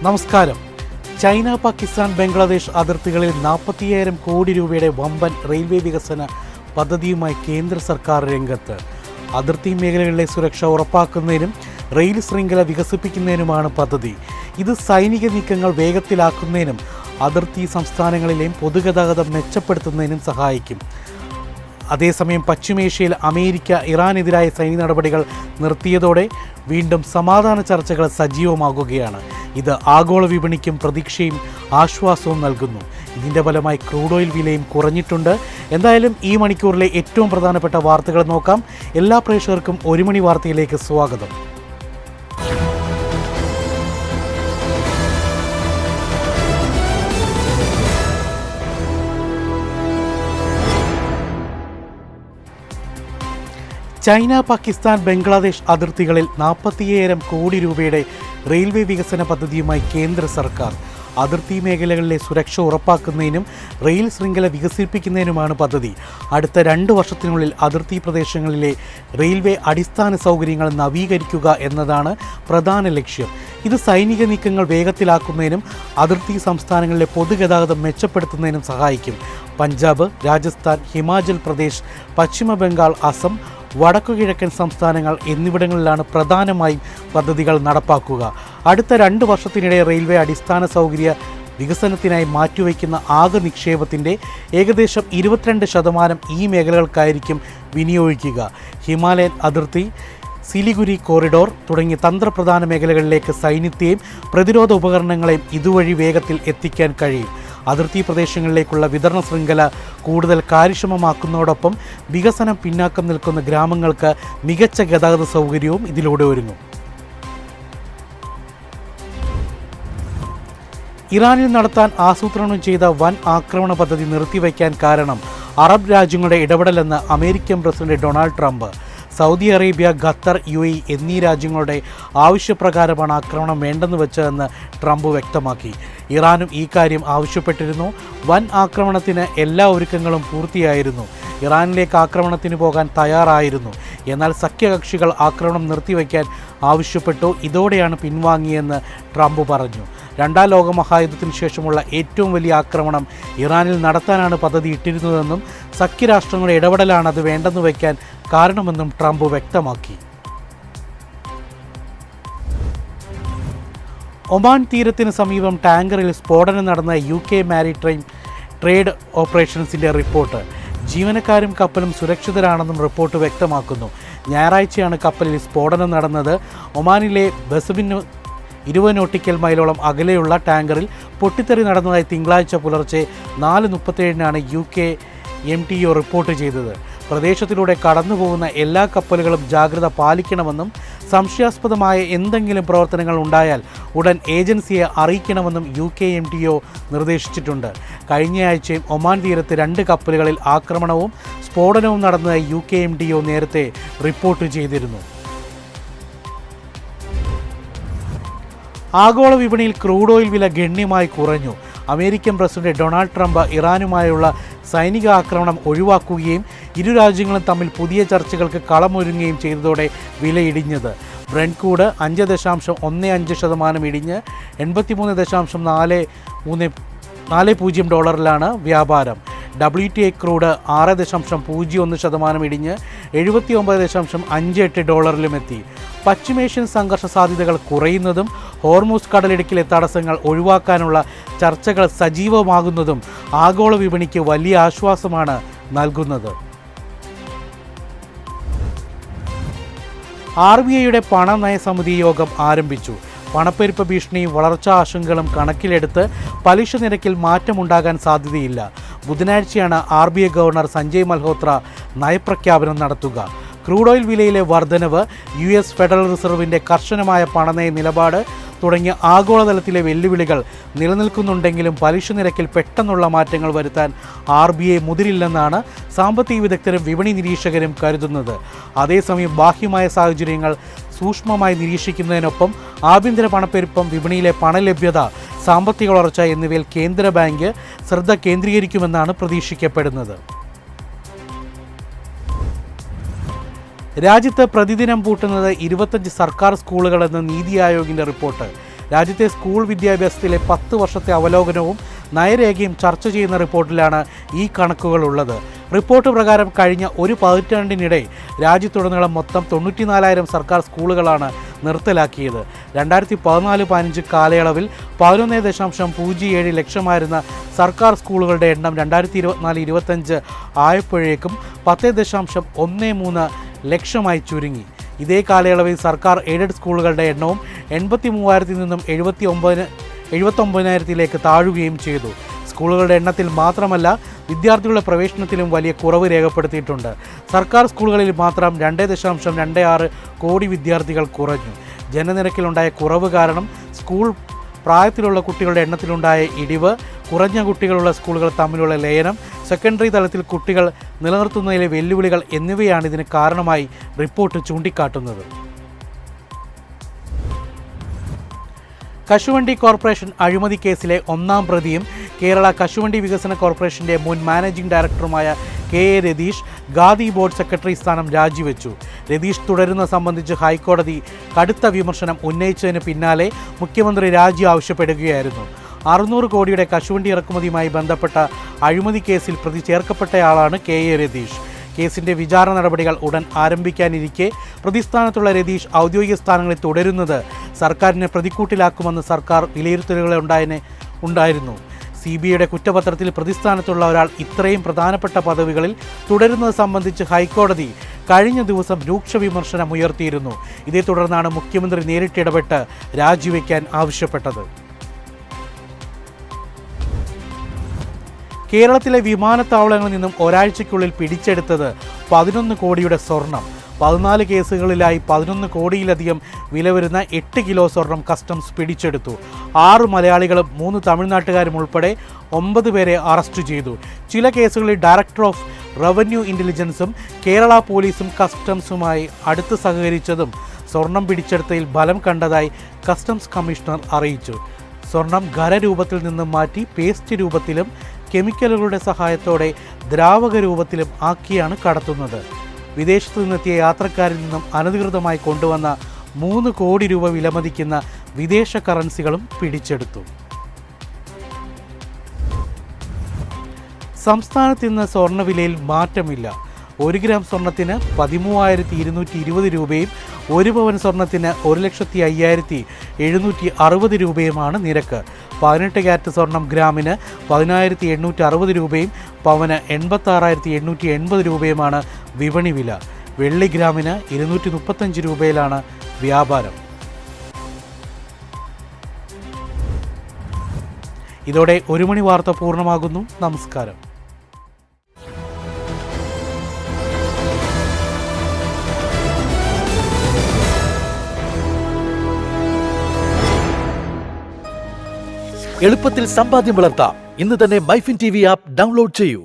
നമസ്കാരം. ചൈന, പാകിസ്ഥാൻ, ബംഗ്ലാദേശ് അതിർത്തികളിൽ 40,000 കോടി രൂപയുടെ വമ്പൻ റെയിൽവേ വികസന പദ്ധതിയുമായി കേന്ദ്ര സർക്കാർ രംഗത്ത്. അതിർത്തി മേഖലകളിലെ സുരക്ഷ ഉറപ്പാക്കുന്നതിനും റെയിൽ ശൃംഖല വികസിപ്പിക്കുന്നതിനുമാണ് പദ്ധതി. ഇത് സൈനിക നീക്കങ്ങൾ വേഗത്തിലാക്കുന്നതിനും അതിർത്തി സംസ്ഥാനങ്ങളിലെയും പൊതുഗതാഗതം മെച്ചപ്പെടുത്തുന്നതിനും സഹായിക്കും. അതേസമയം പശ്ചിമേഷ്യയിൽ അമേരിക്ക ഇറാനെതിരായ സൈനിക നടപടികൾ നിർത്തിയതോടെ വീണ്ടും സമാധാന ചർച്ചകൾ സജീവമാകുകയാണ്. ഇത് ആഗോള വിപണിക്കും പ്രതീക്ഷയും ആശ്വാസവും നൽകുന്നു. ഇതിൻ്റെ ഫലമായി ക്രൂഡ് ഓയിൽ വിലയും കുറഞ്ഞിട്ടുണ്ട്. എന്തായാലും ഈ മണിക്കൂറിലെ ഏറ്റവും പ്രധാനപ്പെട്ട വാർത്തകൾ നോക്കാം. എല്ലാ പ്രേക്ഷകർക്കും ഒരു മണി വാർത്തയിലേക്ക് സ്വാഗതം. ചൈന, പാകിസ്ഥാൻ, ബംഗ്ലാദേശ് അതിർത്തികളിൽ 40,000 കോടി രൂപയുടെ റെയിൽവേ വികസന പദ്ധതിയുമായി കേന്ദ്ര സർക്കാർ. അതിർത്തി മേഖലകളിലെ സുരക്ഷ ഉറപ്പാക്കുന്നതിനും റെയിൽ ശൃംഖല വികസിപ്പിക്കുന്നതിനുമാണ് പദ്ധതി. അടുത്ത 2 വർഷത്തിനുള്ളിൽ അതിർത്തി പ്രദേശങ്ങളിലെ റെയിൽവേ അടിസ്ഥാന സൗകര്യങ്ങൾ നവീകരിക്കുക എന്നതാണ് പ്രധാന ലക്ഷ്യം. ഇത് സൈനിക നീക്കങ്ങൾ വേഗത്തിലാക്കുന്നതിനും അതിർത്തി സംസ്ഥാനങ്ങളിലെ പൊതുഗതാഗതം മെച്ചപ്പെടുത്തുന്നതിനും സഹായിക്കും. പഞ്ചാബ്, രാജസ്ഥാൻ, ഹിമാചൽ പ്രദേശ്, പശ്ചിമ ബംഗാൾ, അസം, വടക്കുകിഴക്കൻ സംസ്ഥാനങ്ങൾ എന്നിവിടങ്ങളിലാണ് പ്രധാനമായും പദ്ധതികൾ നടപ്പാക്കുക. അടുത്ത 2 വർഷത്തിനിടെ റെയിൽവേ അടിസ്ഥാന സൗകര്യ വികസനത്തിനായി മാറ്റിവയ്ക്കുന്ന ആകെ നിക്ഷേപത്തിൻ്റെ ഏകദേശം 22% ഈ മേഖലകൾക്കായിരിക്കും വിനിയോഗിക്കുക. ഹിമാലയൻ അതിർത്തി, സിലിഗുരി കോറിഡോർ തുടങ്ങിയ തന്ത്രപ്രധാന മേഖലകളിലേക്ക് സൈന്യത്തെയും പ്രതിരോധ ഉപകരണങ്ങളെയും ഇതുവഴി വേഗത്തിൽ എത്തിക്കാൻ കഴിയും. അതിർത്തി പ്രദേശങ്ങളിലേക്കുള്ള വിതരണ ശൃംഖല കൂടുതൽ കാര്യക്ഷമമാക്കുന്നതോടൊപ്പം വികസനം പിന്നാക്കം നിൽക്കുന്ന ഗ്രാമങ്ങൾക്ക് മികച്ച ഗതാഗത സൗകര്യവും ഇതിലൂടെ ഒരുങ്ങും. ഇറാനിൽ നടത്താൻ ആസൂത്രണം ചെയ്ത വൻ ആക്രമണ പദ്ധതി നിർത്തിവയ്ക്കാൻ കാരണം അറബ് രാജ്യങ്ങളുടെ ഇടപെടലെന്ന് American president Donald Trump. Saudi Arabia, Qatar, UAE എന്നീ രാജ്യങ്ങളുടെ ആവശ്യപ്രകാരമാണ് ആക്രമണം വേണ്ടെന്ന് വെച്ചതെന്ന് ട്രംപ് വ്യക്തമാക്കി. ഇറാനും ഈ കാര്യം ആവശ്യപ്പെട്ടിരുന്നു. വൻ ആക്രമണത്തിന് എല്ലാ ഒരുക്കങ്ങളും പൂർത്തിയായിരുന്നു. ഇറാനിലേക്ക് ആക്രമണത്തിന് പോകാൻ തയ്യാറായിരുന്നു. എന്നാൽ സഖ്യകക്ഷികൾ ആക്രമണം നിർത്തിവെക്കാൻ ആവശ്യപ്പെട്ടു. ഇതോടെയാണ് പിൻവാങ്ങിയെന്ന് ട്രംപ് പറഞ്ഞു. 2ാം ലോക മഹായുദ്ധത്തിന് ശേഷമുള്ള ഏറ്റവും വലിയ ആക്രമണം ഇറാനിൽ നടത്താനാണ് പദ്ധതി ഇട്ടിരുന്നതെന്നും സഖ്യരാഷ്ട്രങ്ങളുടെ ഇടപെടലാണ് അത് വേണ്ടെന്ന് വയ്ക്കാൻ കാരണമെന്നും ട്രംപ് വ്യക്തമാക്കി. ഒമാൻ തീരത്തിന് സമീപം ടാങ്കറിൽ സ്ഫോടനം നടന്ന UK മാരിടൈം ട്രേഡ് ഓപ്പറേഷൻസിൻ്റെ റിപ്പോർട്ട്. ജീവനക്കാരും കപ്പലും സുരക്ഷിതരാണെന്നും റിപ്പോർട്ട് വ്യക്തമാക്കുന്നു. ഞായറാഴ്ചയാണ് കപ്പലിൽ സ്ഫോടനം നടന്നത്. ഒമാനിലെ ബസബിന് 20 നോട്ടിക്കൽ മൈലോളം അകലെയുള്ള ടാങ്കറിൽ പൊട്ടിത്തെറി നടന്നതായി തിങ്കളാഴ്ച പുലർച്ചെ 4:37 UK MTO റിപ്പോർട്ട് ചെയ്തത്. പ്രദേശത്തിലൂടെ കടന്നുപോകുന്ന എല്ലാ കപ്പലുകളും ജാഗ്രത പാലിക്കണമെന്നും സംശയാസ്പദമായ എന്തെങ്കിലും പ്രവർത്തനങ്ങൾ ഉണ്ടായാൽ ഉടൻ ഏജൻസിയെ അറിയിക്കണമെന്നും UK MTO നിർദ്ദേശിച്ചിട്ടുണ്ട്. കഴിഞ്ഞയാഴ്ചയും ഒമാൻ തീരത്ത് 2 കപ്പലുകളിൽ ആക്രമണവും സ്ഫോടനവും നടന്നതായി UK MTO നേരത്തെ റിപ്പോർട്ട് ചെയ്തിരുന്നു. ആഗോള വിപണിയിൽ ക്രൂഡ് ഓയിൽ വില ഗണ്യമായി കുറഞ്ഞു. അമേരിക്കൻ പ്രസിഡന്റ് ഡൊണാൾഡ് ട്രംപ് ഇറാനുമായുള്ള സൈനിക ആക്രമണം ഒഴിവാക്കുകയും ഇരു രാജ്യങ്ങളും തമ്മിൽ പുതിയ ചർച്ചകൾക്ക് കളമൊരുങ്ങുകയും ചെയ്തതോടെ വില ഇടിഞ്ഞത്. ബ്രെന്റ് ക്രൂഡ് 5.15% ഇടിഞ്ഞ് $83.40 വ്യാപാരം. WTI ക്രൂഡ് 6.01% ഇടിഞ്ഞ് $79.58 പശ്ചിമേഷ്യൻ സംഘർഷ സാധ്യതകൾ കുറയുന്നതും ഹോർമൂസ് കടലിടുക്കിലെ തടസ്സങ്ങൾ ഒഴിവാക്കാനുള്ള ചർച്ചകൾ സജീവമാകുന്നതും ആഗോള വിപണിക്ക് വലിയ ആശ്വാസമാണ് നൽകുന്നത്. RBIയുടെ പണനയ സമിതി യോഗം ആരംഭിച്ചു. പണപ്പെരുപ്പ ഭീഷണിയും വളർച്ചാ ആശങ്കകളും കണക്കിലെടുത്ത് പലിശ നിരക്കിൽ മാറ്റമുണ്ടാകാൻ സാധ്യതയില്ല. ബുധനാഴ്ചയാണ് RBI ഗവർണർ സഞ്ജയ് മൽഹോത്ര നയപ്രഖ്യാപനം നടത്തുക. ക്രൂഡ് ഓയിൽ വിലയിലെ വർധനവ്, US ഫെഡറൽ റിസർവിൻ്റെ കർശനമായ പണനയ നിലപാട് തുടങ്ങിയ ആഗോളതലത്തിലെ വെല്ലുവിളികൾ നിലനിൽക്കുന്നുണ്ടെങ്കിലും പലിശ നിരക്കിൽ പെട്ടെന്നുള്ള മാറ്റങ്ങൾ വരുത്താൻ RBI മുതിരില്ലെന്നാണ് സാമ്പത്തിക വിദഗ്ധരും വിപണി നിരീക്ഷകരും കരുതുന്നത്. അതേസമയം ബാഹ്യമായ സാഹചര്യങ്ങൾ സൂക്ഷ്മമായി നിരീക്ഷിക്കുന്നതിനൊപ്പം ആഭ്യന്തര പണപ്പെരുപ്പം, വിപണിയിലെ പണലഭ്യത, സാമ്പത്തിക വളർച്ച എന്നിവയിൽ കേന്ദ്ര ബാങ്ക് ശ്രദ്ധ കേന്ദ്രീകരിക്കുമെന്നാണ് പ്രതീക്ഷിക്കപ്പെടുന്നത്. രാജ്യത്ത് പ്രതിദിനം പൂട്ടുന്നത് 25 സർക്കാർ സ്കൂളുകളെന്ന് നീതി ആയോഗിൻ്റെ റിപ്പോർട്ട്. രാജ്യത്തെ സ്കൂൾ വിദ്യാഭ്യാസത്തിലെ 10 വർഷത്തെ അവലോകനവും നയരേഖയും ചർച്ച ചെയ്യുന്ന റിപ്പോർട്ടിലാണ് ഈ കണക്കുകൾ ഉള്ളത്. റിപ്പോർട്ട് പ്രകാരം കഴിഞ്ഞ ഒരു പതിറ്റാണ്ടിനിടെ രാജ്യത്തുടനീളം മൊത്തം 94,000 സർക്കാർ സ്കൂളുകളാണ് നിർത്തലാക്കിയത്. 2014-15 കാലയളവിൽ 11.07 ലക്ഷമായിരുന്ന സർക്കാർ സ്കൂളുകളുടെ എണ്ണം 2024-25 ആയപ്പോഴേക്കും 10.13 ലക്ഷമായി ചുരുങ്ങി. ഇതേ കാലയളവിൽ സർക്കാർ എയ്ഡഡ് സ്കൂളുകളുടെ എണ്ണവും 83,000 നിന്നും 79,000 താഴുകയും ചെയ്തു. സ്കൂളുകളുടെ എണ്ണത്തിൽ മാത്രമല്ല വിദ്യാർത്ഥികളുടെ പ്രവേശനത്തിലും വലിയ കുറവ് രേഖപ്പെടുത്തിയിട്ടുണ്ട്. സർക്കാർ സ്കൂളുകളിൽ മാത്രം 2.26 കോടി വിദ്യാർത്ഥികൾ കുറഞ്ഞു. ജനനിരക്കിലുണ്ടായ കുറവ് കാരണം സ്കൂൾ പ്രായത്തിലുള്ള കുട്ടികളുടെ എണ്ണത്തിലുണ്ടായ ഇടിവ്, കുറഞ്ഞ കുട്ടികളുള്ള സ്കൂളുകൾ തമ്മിലുള്ള ലയനം, സെക്കൻഡറി തലത്തിൽ കുട്ടികൾ നിലനിർത്തുന്നതിലെ വെല്ലുവിളികൾ എന്നിവയാണ് ഇതിന് കാരണമായി റിപ്പോർട്ട് ചൂണ്ടിക്കാട്ടുന്നത്. കശുവണ്ടി കോർപ്പറേഷൻ അഴിമതി കേസിലെ 1-ാം പ്രതിയും കേരള കശുവണ്ടി വികസന കോർപ്പറേഷന്റെ മുൻ മാനേജിംഗ് ഡയറക്ടറുമായ K A Ratheesh khadi board secretary സ്ഥാനം രാജിവെച്ചു. രതീഷ് തുടരുന്ന സംബന്ധിച്ച് ഹൈക്കോടതി കടുത്ത വിമർശനം ഉന്നയിച്ചതിന് പിന്നാലെ മുഖ്യമന്ത്രി രാജി ആവശ്യപ്പെടുകയായിരുന്നു. 600 കോടിയുടെ കശുവണ്ടി ഇറക്കുമതിയുമായി ബന്ധപ്പെട്ട അഴിമതി കേസിൽ പ്രതി ചേർക്കപ്പെട്ടയാളാണ് കെ എ രതീഷ്. കേസിന്റെ വിചാരണ നടപടികൾ ഉടൻ ആരംഭിക്കാനിരിക്കെ പ്രതിസ്ഥാനത്തുള്ള രതീഷ് ഔദ്യോഗിക സ്ഥാനങ്ങളിൽ തുടരുന്നത് സർക്കാരിനെ പ്രതിക്കൂട്ടിലാക്കുമെന്ന് സർക്കാർ വിലയിരുത്തലുകളുണ്ടായിരുന്നു. CBIയുടെ കുറ്റപത്രത്തിൽ പ്രതിസ്ഥാനത്തുള്ള ഒരാൾ ഇത്രയും പ്രധാനപ്പെട്ട പദവികളിൽ തുടരുന്നത് സംബന്ധിച്ച് ഹൈക്കോടതി കഴിഞ്ഞ ദിവസം രൂക്ഷ വിമർശനം ഉയർത്തിയിരുന്നു. ഇതേ തുടർന്നാണ് മുഖ്യമന്ത്രി നേരിട്ടിടപെട്ട് രാജിവെക്കാൻ ആവശ്യപ്പെട്ടത്. കേരളത്തിലെ വിമാനത്താവളങ്ങളിൽ നിന്നും ഒരാഴ്ചയ്ക്കുള്ളിൽ പിടിച്ചെടുത്തത് 11 കോടിയുടെ സ്വർണം. 14 കേസുകളിലായി 11 കോടിയിലധികം വില വരുന്ന 8 കിലോ സ്വർണം കസ്റ്റംസ് പിടിച്ചെടുത്തു. 6 മലയാളികളും 3 തമിഴ്നാട്ടുകാരും ഉൾപ്പെടെ 9 പേരെ അറസ്റ്റ് ചെയ്തു. ചില കേസുകളിൽ ഡയറക്ടർ ഓഫ് റവന്യൂ ഇന്റലിജൻസും കേരള പോലീസും കസ്റ്റംസുമായി അടുത്ത് സഹകരിച്ചതും സ്വർണം പിടിച്ചെടുത്തതിൽ ഫലം കണ്ടതായി കസ്റ്റംസ് കമ്മീഷണർ അറിയിച്ചു. സ്വർണം ഖരരൂപത്തിൽ നിന്നും മാറ്റി പേസ്റ്റ് രൂപത്തിലും കെമിക്കലുകളുടെ സഹായത്തോടെ ദ്രാവക രൂപത്തിലും ആക്കിയാണ് കടത്തുന്നത്. വിദേശത്തു നിന്നെത്തിയ യാത്രക്കാരിൽ നിന്നും അനധികൃതമായി കൊണ്ടുവന്ന 3 കോടി രൂപ വിലമതിക്കുന്ന വിദേശ കറൻസികളും പിടിച്ചെടുത്തു. സംസ്ഥാനത്ത് ഇന്ന് സ്വർണ്ണവിലയിൽ മാറ്റമില്ല. 1 ഗ്രാം സ്വർണത്തിന് 13,220 രൂപയും 1 പവൻ സ്വർണത്തിന് 1,05,760 രൂപയുമാണ് നിരക്ക്. 18 ക്യാരറ്റ് സ്വർണം ഗ്രാമിന് 10,860 രൂപയും പവന് 86,880 രൂപയുമാണ് വിപണി വില. വെള്ളി ഗ്രാമിന് 235 രൂപയിലാണ് വ്യാപാരം. ഇതോടെ 1 മണി വാർത്ത പൂർണ്ണമാകുന്നു. നമസ്കാരം. എളുപ്പത്തിൽ സമ്പാദ്യം വളർത്താം. ഇന്ന് തന്നെ മൈഫിൻ TV ആപ്പ് ഡൗൺലോഡ് ചെയ്യൂ.